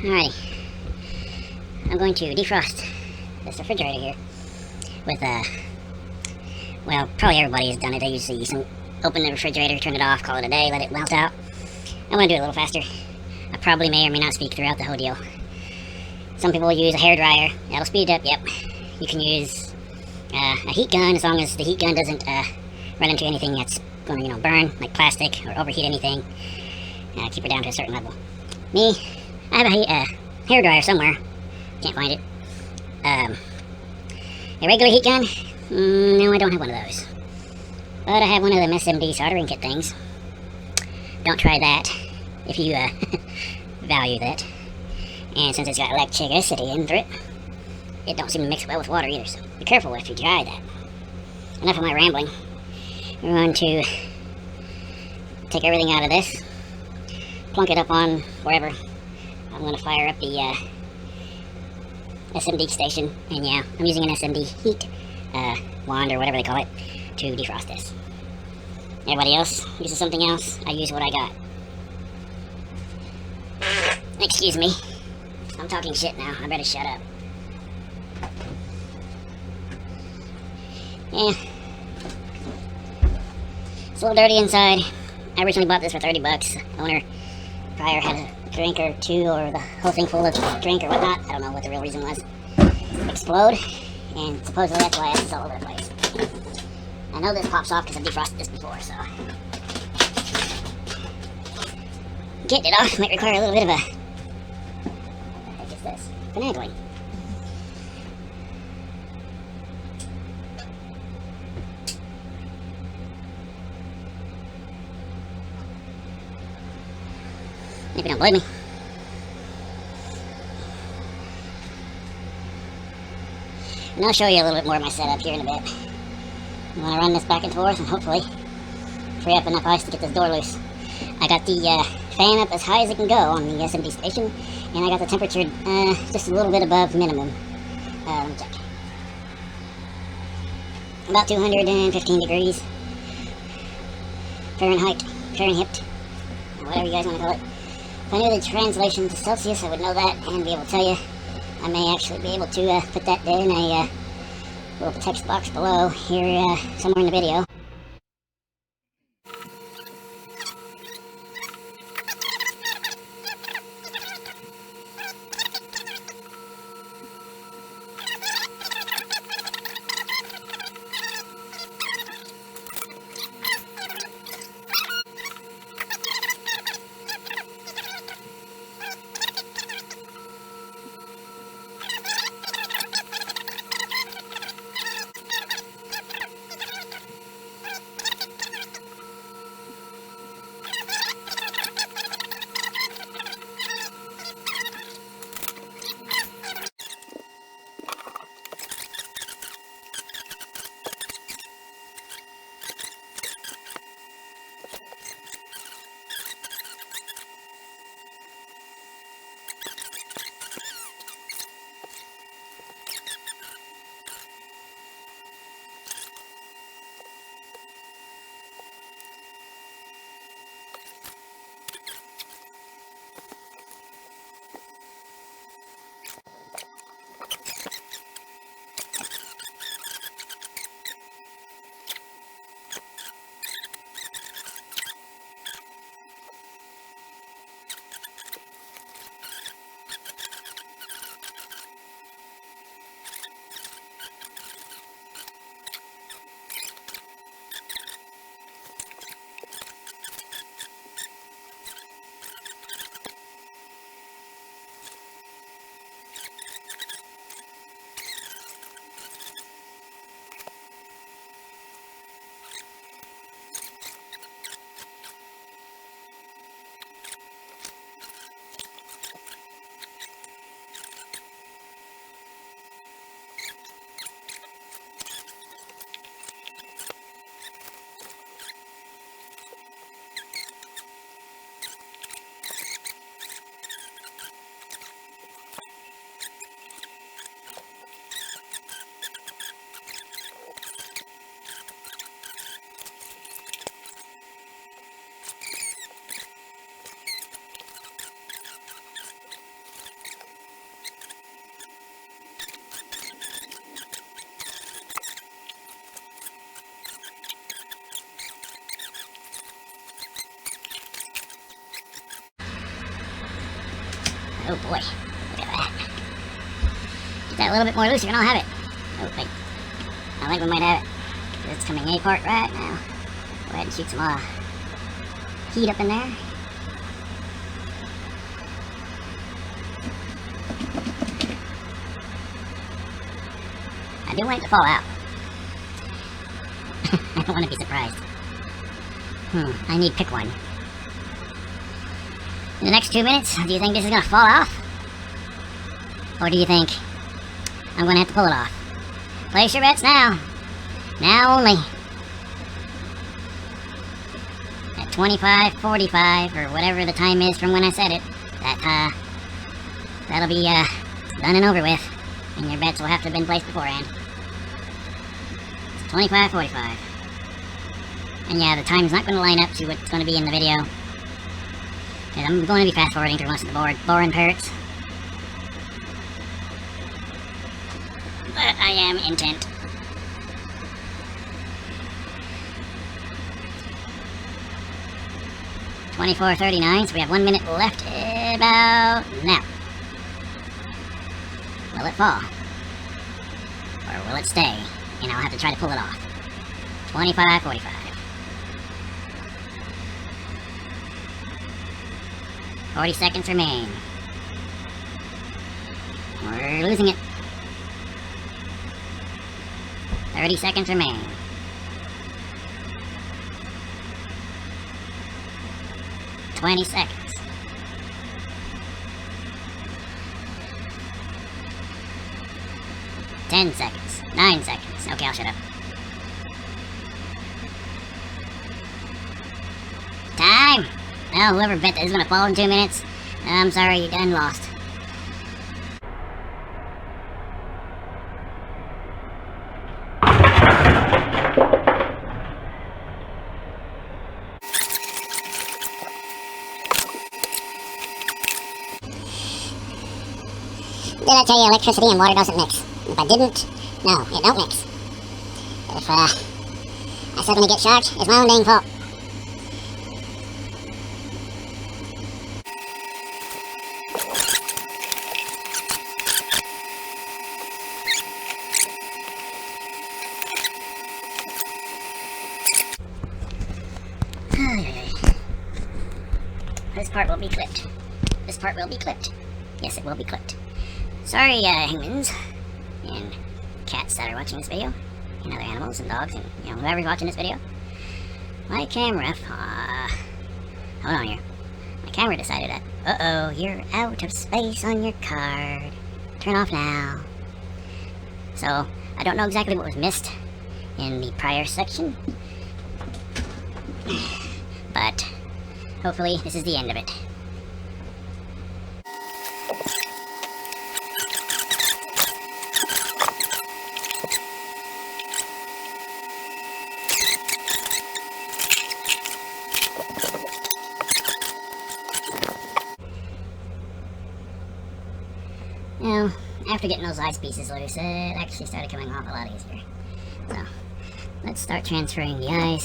Alrighty, I'm going to defrost this refrigerator here with, well, probably everybody has done it. I usually open the refrigerator, turn it off, call it a day, let it melt out. I'm going to do it a little faster. I probably may or may not speak throughout the whole deal. Some people use a hair dryer. That'll speed it up, yep. You can use a heat gun as long as the heat gun doesn't run into anything that's going to, burn, like plastic, or overheat anything. Keep it down to a certain level. Me, I have a hair dryer somewhere. Can't find it. A regular heat gun? No, I don't have one of those. But I have one of them SMD soldering kit things. Don't try that if you value that. And since it's got electricity into it, it don't seem to mix well with water either, so be careful if you try that. Enough of my rambling. We're going to take everything out of this, plunk it up on wherever. I'm going to fire up the SMD station, and yeah, I'm using an SMD heat wand or whatever they call it to defrost this. Everybody else uses something else. I use what I got. Excuse me. I'm talking shit now. I better shut up. Yeah. It's a little dirty inside. I originally bought this for 30 bucks. The owner prior had a drink or two, or the whole thing full of drink or whatnot. I don't know what the real reason was. Explode, and supposedly that's why it's all over the place. I know this pops off because I've defrosted this before, so getting it off might require a little bit of a, what the heck is this? Finagling. If you don't believe me. And I'll show you a little bit more of my setup here in a bit. I'm going to run this back and forth and hopefully free up enough ice to get this door loose. I got the fan up as high as it can go on the SMD station, and I got the temperature just a little bit above minimum. Let me check. About 215 degrees Fahrenheit, whatever you guys want to call it. If I knew the translation to Celsius, I would know that and be able to tell you. I may actually be able to put that in a little text box below here somewhere in the video. Oh boy, look at that. Get that a little bit more looser and I'll have it. Oh wait, I think we might have it. It's coming apart right now. Go ahead and shoot some heat up in there. I do want it to fall out. I don't want to be surprised. I need pick one. In the next 2 minutes, do you think this is going to fall off? Or do you think I'm going to have to pull it off? Place your bets now. Now only. At 25:45, or whatever the time is from when I said it, that'll be done and over with. And your bets will have to have been placed beforehand. It's 25:45. And yeah, the time's not going to line up to what's going to be in the video. Because I'm going to be fast forwarding through most of the boring parts. But I am intent. $24:39, so we have 1 minute left about now. Will it fall? Or will it stay? And I'll have to try to pull it off. 25:45. 40 seconds remain. We're losing it. 30 seconds remain. 20 seconds. 10 seconds. 9 seconds. Okay, I'll shut up. Time! Well, whoever bet that is going to fall in 2 minutes, I'm sorry, you done lost. Did I tell you electricity and water doesn't mix? If I didn't, no, it don't mix. But if I suddenly get shocked, it's my own dang fault. This part will be clipped. This part will be clipped. Yes, it will be clipped. Sorry, humans and cats that are watching this video, and other animals and dogs, and whoever's watching this video. My camera, hold on here. My camera decided that, uh-oh, you're out of space on your card. Turn off now. So, I don't know exactly what was missed in the prior section, but hopefully this is the end of it. Now, after getting those ice pieces loose, it actually started coming off a lot easier. So, let's start transferring the ice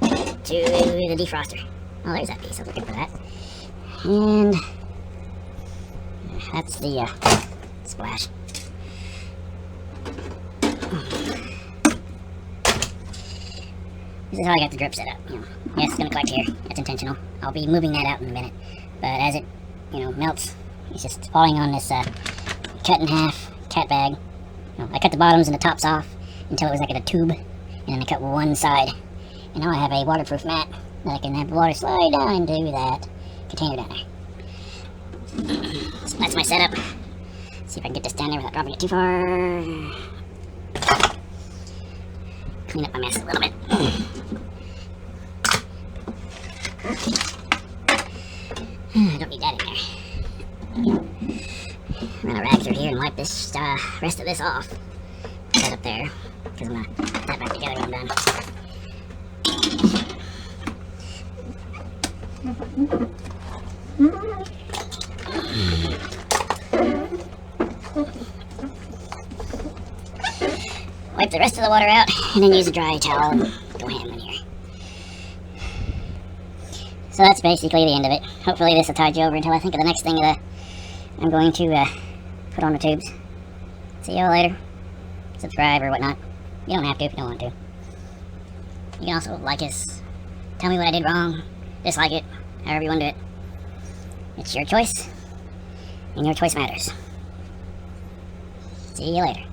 to the defroster. Oh, there's that piece. I was looking for that. And that's the splash. This is how I got the drip set up. Yeah, it's going to collect here. That's intentional. I'll be moving that out in a minute. But as it, melts, it's just falling on this cut in half cat bag. I cut the bottoms and the tops off until it was like a tube, and then I cut one side. And now I have a waterproof mat that I can have the water slide down into that container down there. So that's my setup. Let's see if I can get this down there without dropping it too far. Clean up my mess a little bit. I don't need that in there. I'm gonna rag through here and wipe this rest of this off. Put that up there, because I'm gonna put that back together when I'm done. Wipe the rest of the water out, and then use a dry towel and go ham in here. So that's basically the end of it. Hopefully this will tide you over until I think of the next thing that I'm going to put on the tubes. See y'all later. Subscribe or whatnot. You don't have to if you don't want to. You can also like us. Tell me what I did wrong. Dislike it. However you want to do it. It's your choice. And your choice matters. See you later.